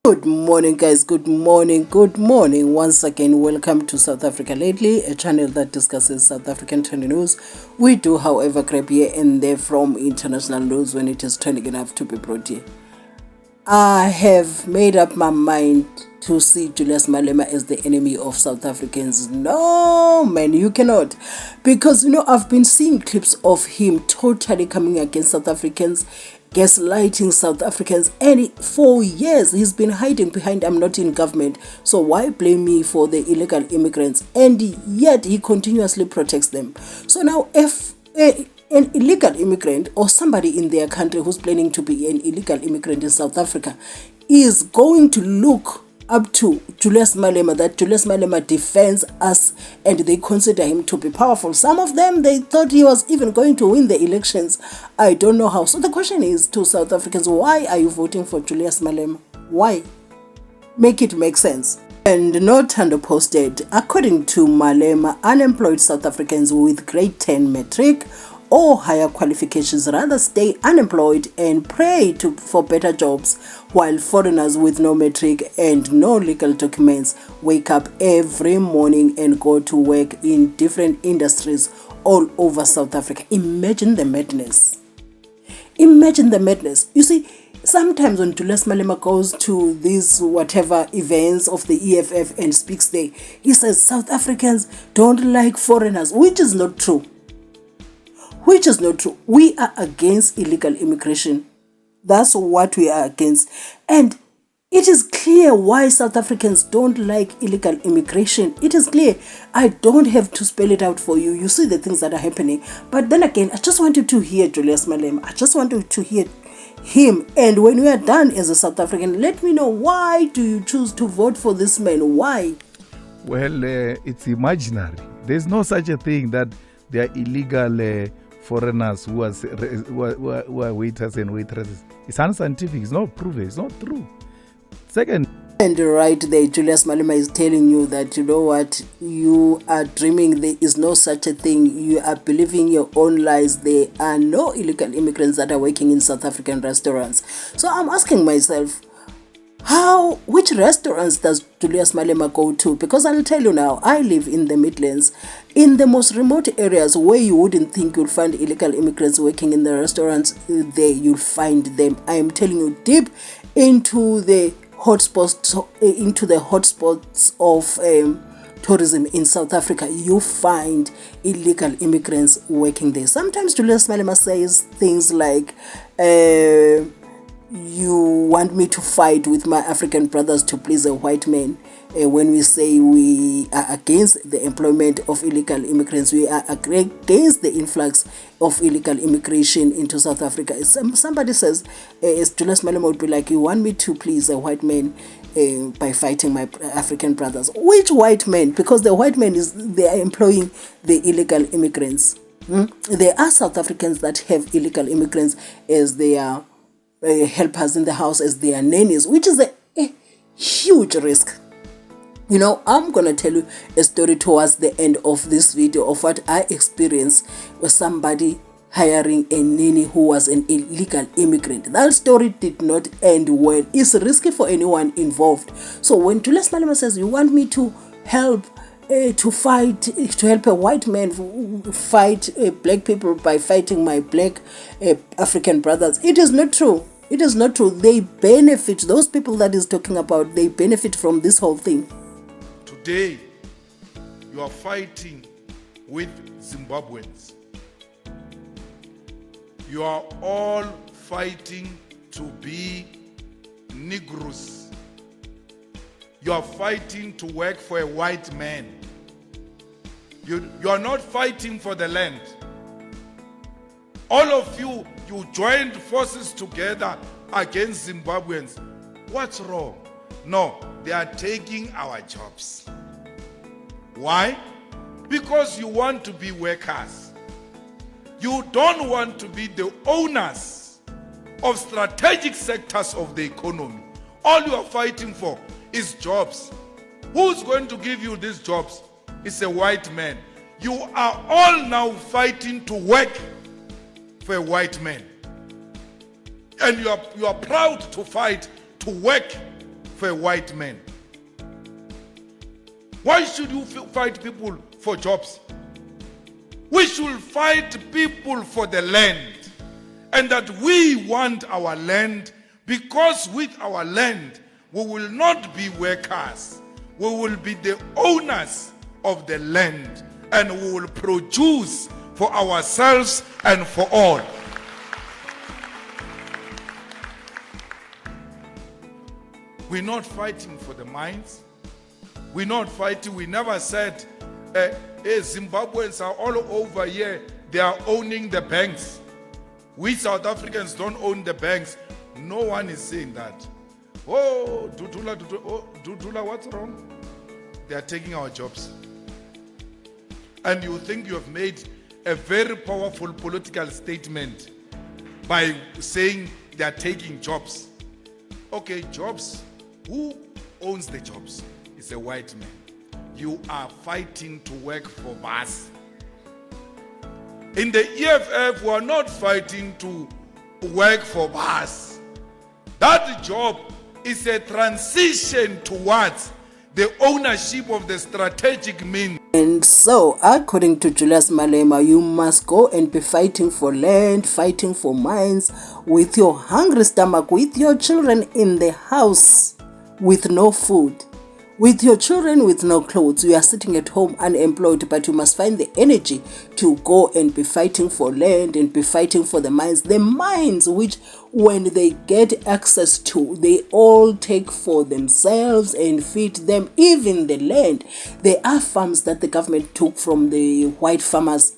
Good morning, guys. Good morning. Once again, welcome to South Africa Lately, a channel that discusses South African trending news. We do, however, grab here and there from international news when it is trending enough to be brought here. I have made up my mind to see Julius Malema as the enemy of South Africans. No, man, you cannot. Because, I've been seeing clips of him totally coming against South Africans, gaslighting South Africans, and for years he's been hiding behind "I'm not in government, so why blame me for the illegal immigrants?" And yet he continuously protects them. So now if an illegal immigrant or somebody in their country who's planning to be an illegal immigrant in South Africa is going to look up to Julius Malema, that Julius Malema defends us and they consider him to be powerful. Some of them, they thought he was even going to win the elections. I don't know how. So the question is to South Africans, why are you voting for Julius Malema? Why? Make it make sense. And not under-posted, according to Malema, unemployed South Africans with grade 10 matric or higher qualifications rather stay unemployed and pray for better jobs, while foreigners with no matric and no legal documents wake up every morning and go to work in different industries all over South Africa. Imagine the madness. Imagine the madness. You see, sometimes when Julius Malema goes to these whatever events of the EFF and speaks there, he says South Africans don't like foreigners, which is not true. Which is not true. We are against illegal immigration. That's what we are against. And it is clear why South Africans don't like illegal immigration. It is clear. I don't have to spell it out for you. You see the things that are happening. But then again, I just wanted to hear Julius Malema. I just wanted to hear him. And when we are done as a South African, let me know, why do you choose to vote for this man? Why? Well, it's imaginary. There's no such a thing that there are illegal foreigners who are waiters and waitresses. It's unscientific. It's not proven. It's not true. Second, and right there, Julius Malema is telling you that, you know what, you are dreaming. There is no such a thing. You are believing your own lies. There are no illegal immigrants that are working in South African restaurants. So I'm asking myself, which restaurants does Julius Malema go to? Because I'll tell you now, I live in the Midlands, in the most remote areas where you wouldn't think you'll find illegal immigrants working in the restaurants. There you'll find them. I am telling you, deep into the hotspots of tourism in South Africa, you find illegal immigrants working there. Sometimes Julius Malema says things like, you want me to fight with my African brothers to please a white man. When we say we are against the employment of illegal immigrants, we are against the influx of illegal immigration into South Africa. Somebody says, Julius Malema would be like, you want me to please a white man by fighting my African brothers. Which white man? Because the white man they are employing the illegal immigrants. There are South Africans that have illegal immigrants as their helpers in the house, as their nannies, which is a huge risk. I'm going to tell you a story towards the end of this video of what I experienced with somebody hiring a nanny who was an illegal immigrant. That story did not end well. It's risky for anyone involved. So when Julius Malema says, you want me to help to help a white man fight black people by fighting my black African brothers, it is not true. It is not true. They benefit, those people that he's talking about, they benefit from this whole thing. Today, you are fighting with Zimbabweans. You are all fighting to be Negroes. You are fighting to work for a white man. You are not fighting for the land. All of you joined forces together against Zimbabweans. What's wrong? No, they are taking our jobs. Why? Because you want to be workers. You don't want to be the owners of strategic sectors of the economy. All you are fighting for is jobs. Who's going to give you these jobs? It's a white man. You are all now fighting to work for a white man. And you are proud to fight to work for a white man? Why should you fight people for jobs? We should fight people for the land, and that we want our land, because with our land we will not be workers, we will be the owners of the land, and we will produce for ourselves and for all. We're not fighting for the mines. We're not fighting. We never said Zimbabweans are all over here, they are owning the banks. We South Africans don't own the banks. No one is saying that. Oh, Dudula, what's wrong? They are taking our jobs. And you think you have made a very powerful political statement by saying they are taking jobs. Okay, jobs. Who owns the jobs? It's a white man. You are fighting to work for us. In the EFF, we are not fighting to work for us. That job is a transition towards the ownership of the strategic means. And so, according to Julius Malema, you must go and be fighting for land, fighting for mines, with your hungry stomach, with your children in the house, with no food. With your children with no clothes, you are sitting at home unemployed, but you must find the energy to go and be fighting for land and be fighting for the mines. The mines which, when they get access to, they all take for themselves and feed them, even the land. There are farms that the government took from the white farmers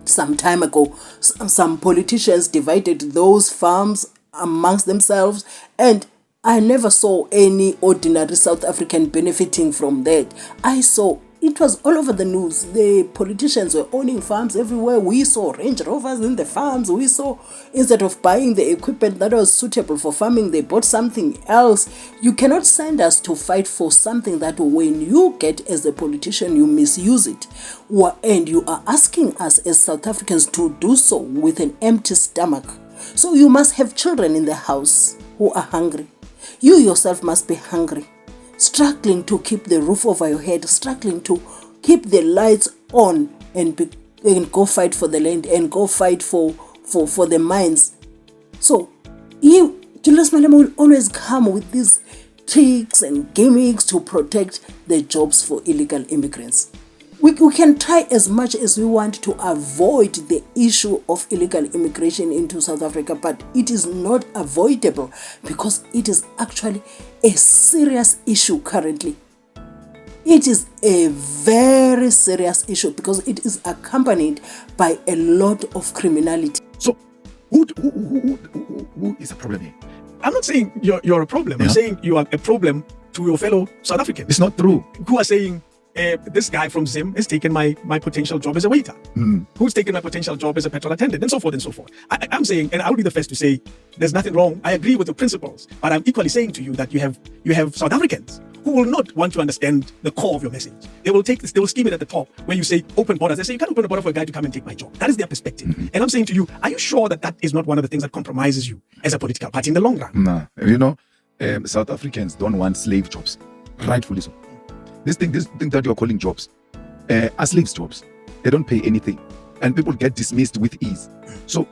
some time ago. Some politicians divided those farms amongst themselves, and I never saw any ordinary South African benefiting from that. I saw, it was all over the news. The politicians were owning farms everywhere. We saw Range Rovers in the farms. We saw, instead of buying the equipment that was suitable for farming, they bought something else. You cannot send us to fight for something that when you get as a politician, you misuse it. And you are asking us as South Africans to do so with an empty stomach. So you must have children in the house who are hungry. You yourself must be hungry, struggling to keep the roof over your head, struggling to keep the lights on, and go fight for the land and go fight for the mines. So, Julius Malema will always come with these tricks and gimmicks to protect the jobs for illegal immigrants. We can try as much as we want to avoid the issue of illegal immigration into South Africa, but it is not avoidable because it is actually a serious issue currently. It is a very serious issue because it is accompanied by a lot of criminality. So, who is a problem here? I'm not saying you're a problem. Yeah. I'm saying you are a problem to your fellow South Africans. It's not true. Who are saying, this guy from Zim has taken my potential job as a waiter. Who's taken my potential job as a petrol attendant, and so forth and so forth. I'm saying, and I'll be the first to say, there's nothing wrong. I agree with the principles, but I'm equally saying to you that you have South Africans who will not want to understand the core of your message. They will scheme it at the top when you say open borders. They say you can't open a border for a guy to come and take my job. That is their perspective. And I'm saying to you, are you sure that is not one of the things that compromises you as a political party in the long run? Nah, you know, South Africans don't want slave jobs, rightfully so. This thing that you're calling jobs are slaves jobs. They don't pay anything, and people get dismissed with ease. So,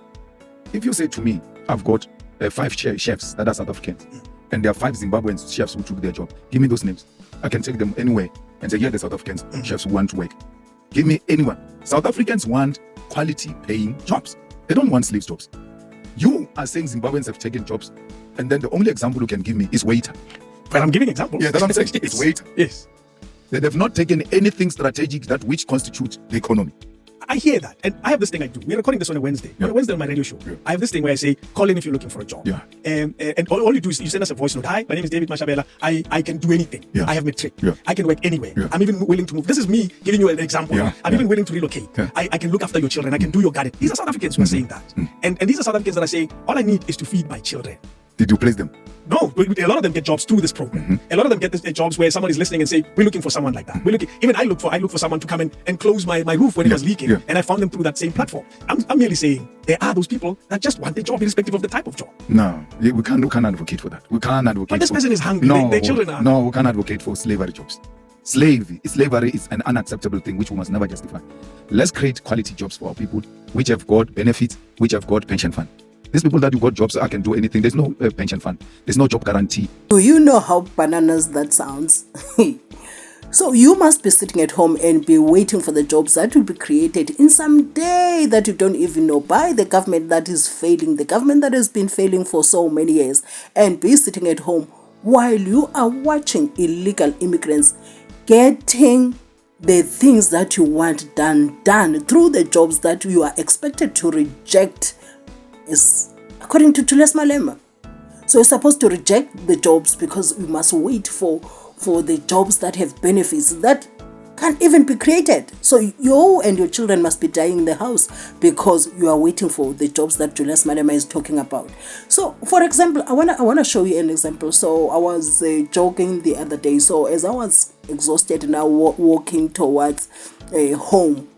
if you say to me, I've got 5 chefs that are South Africans, and there are 5 Zimbabwean chefs who took their job, give me those names. I can take them anywhere and say, yeah, the South Africans chefs who want to work. Give me anyone. South Africans want quality paying jobs. They don't want slave jobs. You are saying Zimbabweans have taken jobs, and then the only example you can give me is waiter. But I'm giving examples. Yeah, that's what I'm saying. It's waiter. Yes. They have not taken anything strategic that which constitutes the economy. I hear that, and I have this thing I do. We're recording this on a Wednesday. Yeah. On a Wednesday on my radio show, I have this thing where I say, call in if you're looking for a job. Yeah. And all you do is you send us a voice note. Hi, my name is David Mashabela. I can do anything. Yeah. I have matric. Yeah. I can work anywhere. Yeah. I'm even willing to move. This is me giving you an example. Yeah. I'm even willing to relocate. Yeah. I can look after your children. I can do your garden. These are South Africans who are saying that. And these are South Africans that are saying, all I need is to feed my children. Did you place them? No, a lot of them get jobs through this program. A lot of them get jobs where someone is listening and say, we're looking for someone like that. We're looking. Even I look for someone to come and close my roof when it was leaking, and I found them through that same platform. I'm merely saying there are those people that just want a job irrespective of the type of job. No, we can't advocate for that. We can't advocate. But this person is hungry. No, their children are. No, we can't advocate for slavery jobs. Slavery is an unacceptable thing which we must never justify. Let's create quality jobs for our people, which have got benefits, which have got pension fund. These people that you got jobs, I can do anything. There's no pension fund. There's no job guarantee. Do you know how bananas that sounds? So you must be sitting at home and be waiting for the jobs that will be created in some day that you don't even know by the government that is failing, the government that has been failing for so many years, and be sitting at home while you are watching illegal immigrants getting the things that you want done through the jobs that you are expected to reject. Is according to Julius Malema. So you're supposed to reject the jobs because you must wait for the jobs that have benefits that can't even be created. So you and your children must be dying in the house because you are waiting for the jobs that Julius Malema is talking about. So for example, I wanna show you an example. So I was jogging the other day. So as I was exhausted now walking towards home,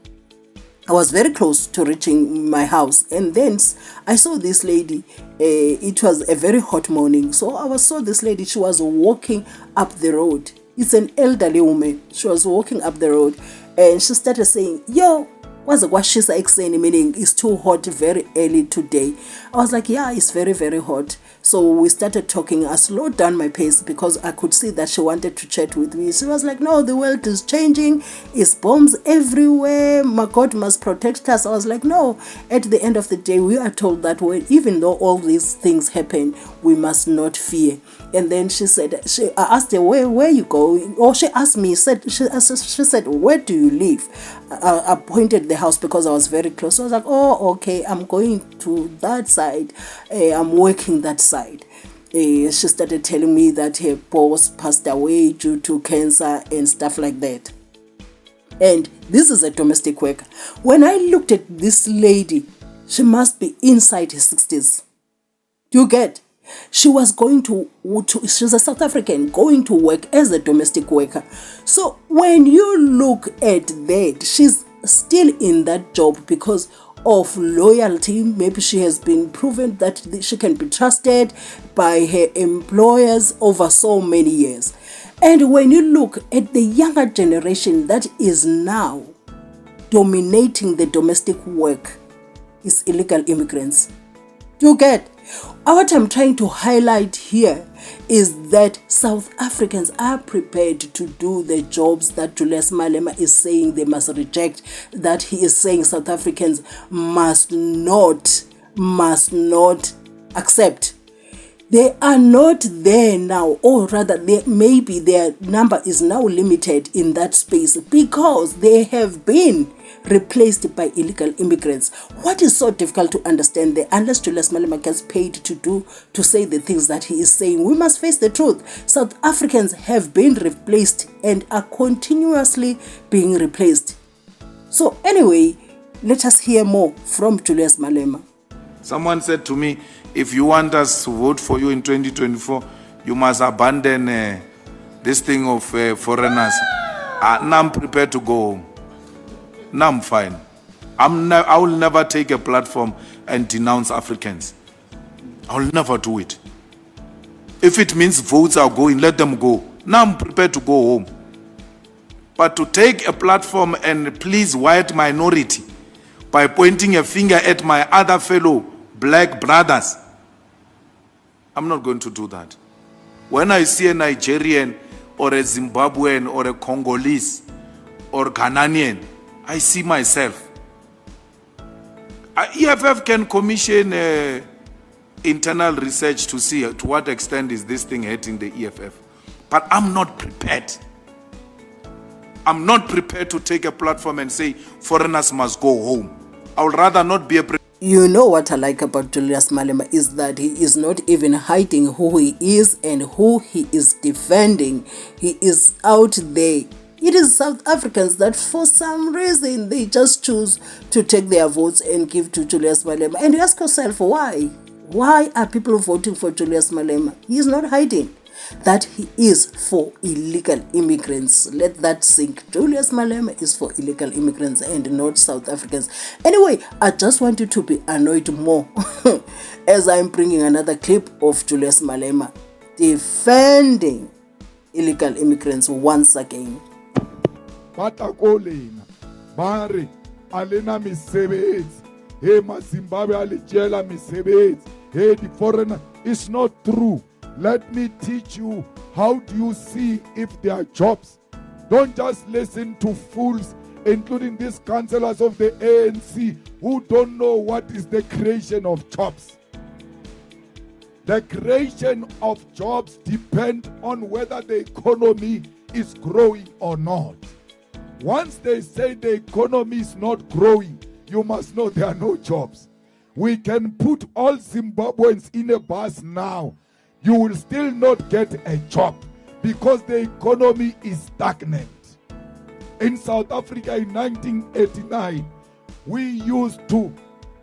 I was very close to reaching my house, and then I saw this lady. It was a very hot morning, so I saw this lady. She was walking up the road. It's an elderly woman. She was walking up the road, and she started saying, "Yo, what's kwashisa ekuseni," meaning it's too hot very early today. I was like, yeah, it's very, very hot. So we started talking. I slowed down my pace because I could see that she wanted to chat with me. She was like, no, the world is changing. It's bombs everywhere. My God must protect us. I was like, no. At the end of the day, we are told that even though all these things happen, we must not fear. And then she said, I asked her, where you going? Or she asked me, she said, where do you live? I pointed the house because I was very close. So I was like, oh, okay, I'm going to that side. I'm working that side. She started telling me that her boss passed away due to cancer and stuff like that. And this is a domestic worker. When I looked at this lady, she must be inside her 60s. Do you get? She was going she's a South African going to work as a domestic worker. So when you look at that, she's still in that job because of loyalty. Maybe she has been proven that she can be trusted by her employers over so many years. And when you look at the younger generation that is now dominating the domestic work, is illegal immigrants. Do you get? What I'm trying to highlight here is that South Africans are prepared to do the jobs that Julius Malema is saying they must reject, that he is saying South Africans must not accept. They are not there now, or rather maybe their number is now limited in that space because they have been replaced by illegal immigrants. What is so difficult to understand there? Unless Julius Malema gets paid to say the things that he is saying, we must face the truth. South Africans have been replaced and are continuously being replaced. So anyway, let us hear more from Julius Malema. Someone said to me, if you want us to vote for you in 2024, you must abandon this thing of foreigners. Now I'm prepared to go home. Now I'm fine. I will never take a platform and denounce Africans. I will never do it. If it means votes are going, let them go. Now I'm prepared to go home. But to take a platform and please white minority by pointing a finger at my other fellow black brothers, I'm not going to do that. When I see a Nigerian or a Zimbabwean or a Congolese or Ghanaian, I see myself. EFF can commission internal research to see to what extent is this thing hurting the EFF. But I'm not prepared. I'm not prepared to take a platform and say foreigners must go home. I would rather not be a You know what I like about Julius Malema is that he is not even hiding who he is and who he is defending. He is out there. It is South Africans that for some reason they just choose to take their votes and give to Julius Malema. And you ask yourself, why? Why are people voting for Julius Malema? He is not hiding that he is for illegal immigrants. Let that sink. Julius Malema is for illegal immigrants and not South Africans. Anyway, I just want you to be annoyed more as I'm bringing another clip of Julius Malema defending illegal immigrants once again. Batakolena Mari Alena misebetsi. Hey, Zimbabwe alijela misebetsi. Hey, the foreigner. It's not true. Let me teach you how do you see if there are jobs. Don't just listen to fools, including these councillors of the ANC who don't know what is the creation of jobs. The creation of jobs depend on whether the economy is growing or not. Once they say the economy is not growing, you must know there are no jobs. We can put all Zimbabweans in a bus now. You will still not get a job because the economy is stagnant. In South Africa in 1989, we used to,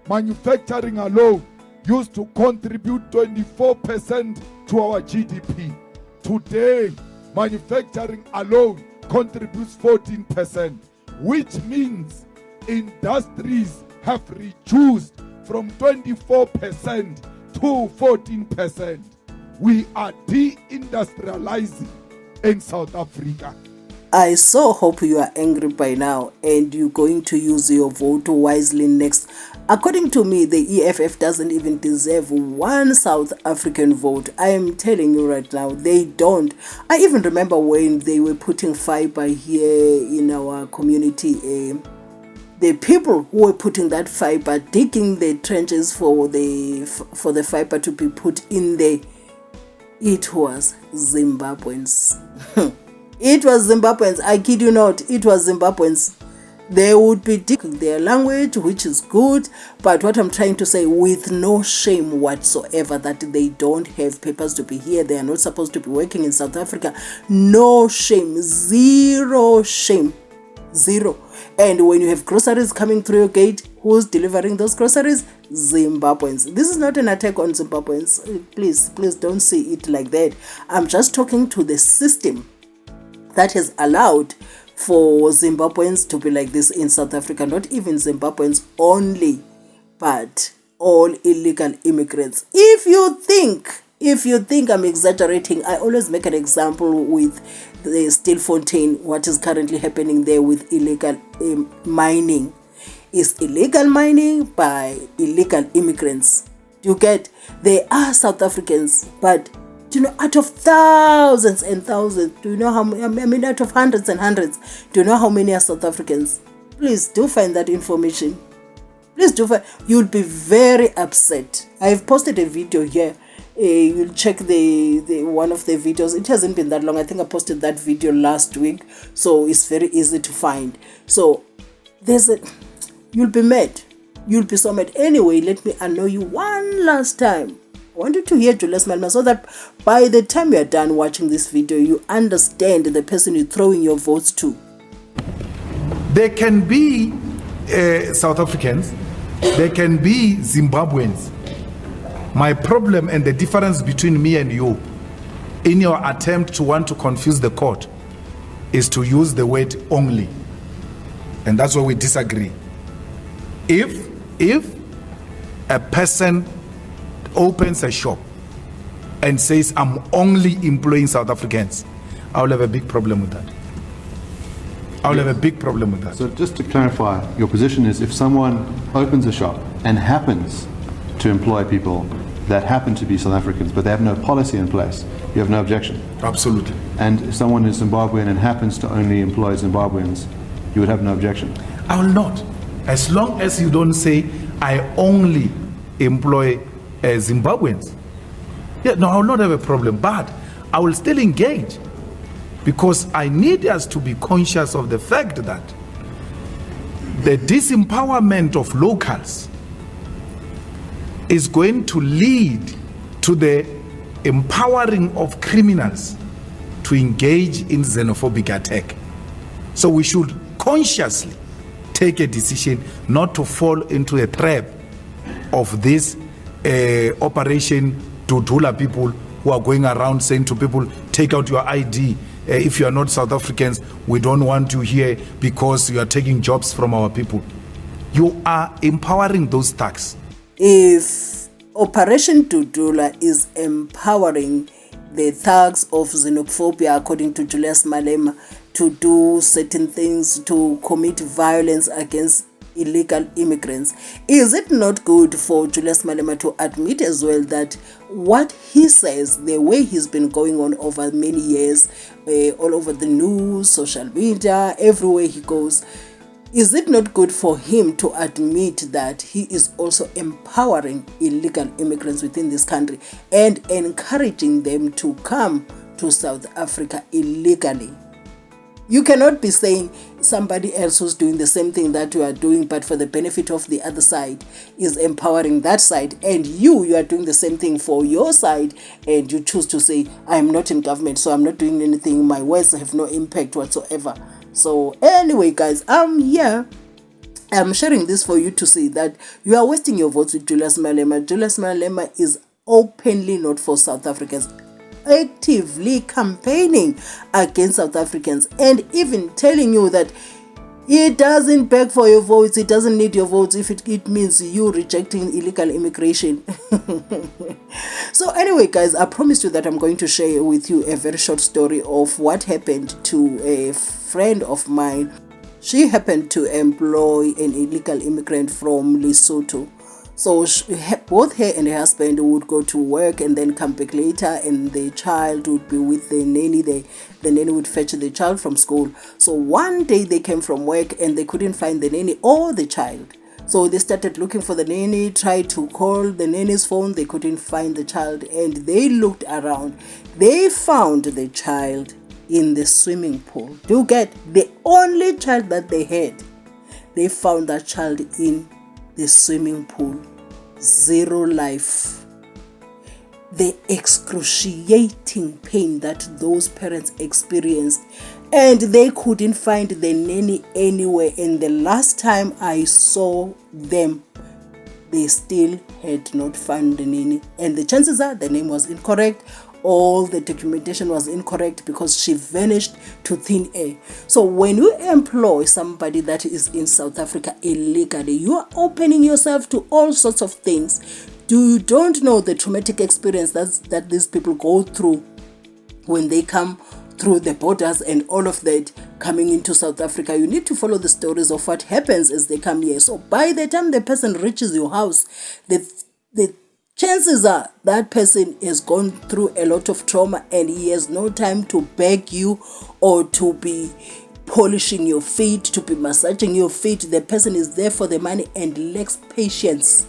manufacturing alone, used to contribute 24% to our GDP. Today, manufacturing alone contributes 14%, which means industries have reduced from 24% to 14%. We are deindustrializing in South Africa. I so hope you are angry by now and you're going to use your vote wisely next. According to me, the EFF doesn't even deserve one South African vote. I am telling you right now, they don't. I even remember when they were putting fiber here in our community. The people who were putting that fiber, digging the trenches for the fiber to be put in there, it was Zimbabweans. It was Zimbabweans. I kid you not. It was Zimbabweans. They would be digging their language, which is good. But what I'm trying to say, with no shame whatsoever that they don't have papers to be here. They are not supposed to be working in South Africa. No shame. Zero shame. Zero. And when you have groceries coming through your gate, who's delivering those groceries? Zimbabweans. This is not an attack on Zimbabweans. Please don't see it like that. I'm just talking to the system that has allowed for Zimbabweans to be like this in South Africa. Not even Zimbabweans only, but all illegal immigrants. If you think I'm exaggerating, I always make an example with the Stilfontein, what is currently happening there with illegal mining. Is illegal mining by illegal immigrants. You get, they are South Africans, but do you know, out of thousands and thousands, do you know how many, I mean, out of hundreds and hundreds, do you know how many are South Africans? Please do find that information. Please do find, you'll be very upset. I've posted a video here. You'll check the one of the videos. It hasn't been that long. I think I posted that video last week, so it's very easy to find. So you'll be mad. You'll be so mad. Anyway, let me annoy you one last time. I want you to hear Julius Malema so that by the time you're done watching this video, you understand the person you're throwing your votes to. There can be South Africans, there can be Zimbabweans. My problem and the difference between me and you in your attempt to want to confuse the court is to use the word only. And that's where we disagree. If a person opens a shop and says, I'm only employing South Africans, I will have a big problem with that. I will have a big problem with that. So just to clarify, your position is if someone opens a shop and happens to employ people that happen to be South Africans, but they have no policy in place, you have no objection? Absolutely. And if someone is Zimbabwean and happens to only employ Zimbabweans, you would have no objection? I will not. As long as you don't say, I only employ Zimbabweans. Yeah, no, I will not have a problem, but I will still engage because I need us to be conscious of the fact that the disempowerment of locals is going to lead to the empowering of criminals to engage in xenophobic attack. So we should consciously take a decision not to fall into a trap of this operation to Dula people who are going around saying to people, take out your ID. If you are not South Africans, we don't want you here because you are taking jobs from our people. You are empowering those thugs. If Operation Dudula is empowering the thugs of xenophobia, according to Julius Malema, to do certain things, to commit violence against illegal immigrants, is it not good for Julius Malema to admit as well that what he says, the way he's been going on over many years, all over the news, social media, everywhere he goes, is it not good for him to admit that he is also empowering illegal immigrants within this country and encouraging them to come to South Africa illegally? You cannot be saying somebody else who's doing the same thing that you are doing, but for the benefit of the other side, is empowering that side, and you are doing the same thing for your side, and you choose to say, I'm not in government, so I'm not doing anything, my words have no impact whatsoever. So anyway, guys, I'm here. I'm sharing this for you to see that you are wasting your votes with Julius Malema. Julius Malema is openly not for South Africans, actively campaigning against South Africans, and even telling you that he doesn't beg for your votes, he doesn't need your votes if it means you rejecting illegal immigration. So anyway, guys, I promised you that I'm going to share with you a very short story of what happened to a friend of mine. She happened to employ an illegal immigrant from Lesotho. So both her and her husband would go to work and then come back later, and the child would be with the nanny. The nanny would fetch the child from school. So one day they came from work and they couldn't find the nanny or the child. So they started looking for the nanny, tried to call the nanny's phone. They couldn't find the child, and they looked around. They found the child in the swimming pool. Do you get? The only child that they had, they found that child in the swimming pool. Zero life. The excruciating pain that those parents experienced, and they couldn't find the nanny anywhere. And the last time I saw them, they still had not found the nanny, and the chances are the name was incorrect. All the documentation was incorrect because she vanished to thin air. So when you employ somebody that is in South Africa illegally, you are opening yourself to all sorts of things. You don't know the traumatic experience that these people go through when they come through the borders and all of that coming into South Africa. You need to follow the stories of what happens as they come here. So by the time the person reaches your house, the chances are that person has gone through a lot of trauma and he has no time to beg you or to be polishing your feet, to be massaging your feet. The person is there for the money and lacks patience.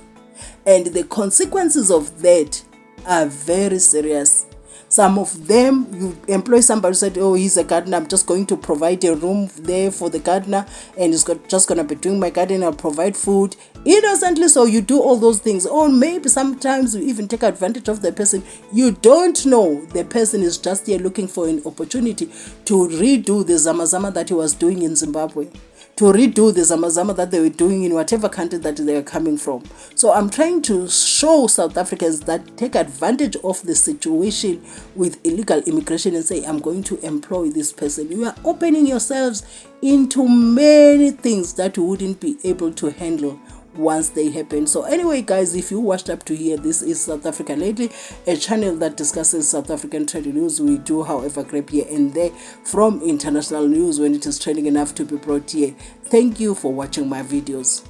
And the consequences of that are very serious. Some of them, you employ somebody who said, oh, he's a gardener, I'm just going to provide a room there for the gardener, and he's just going to be doing my garden, I'll provide food. Innocently, so you do all those things. Or maybe sometimes you even take advantage of the person. You don't know the person is just here looking for an opportunity to redo the zamazama that he was doing in Zimbabwe, to redo the zamazama that they were doing in whatever country that they are coming from. So I'm trying to show South Africans that take advantage of the situation with illegal immigration and say, I'm going to employ this person. You are opening yourselves into many things that you wouldn't be able to handle once they happen. So anyway, guys, if you watched up to here, this is South Africa Lately, a channel that discusses South African trade news. We do, however, grab here and there from international news when it is trending enough to be brought here. Thank you for watching my videos.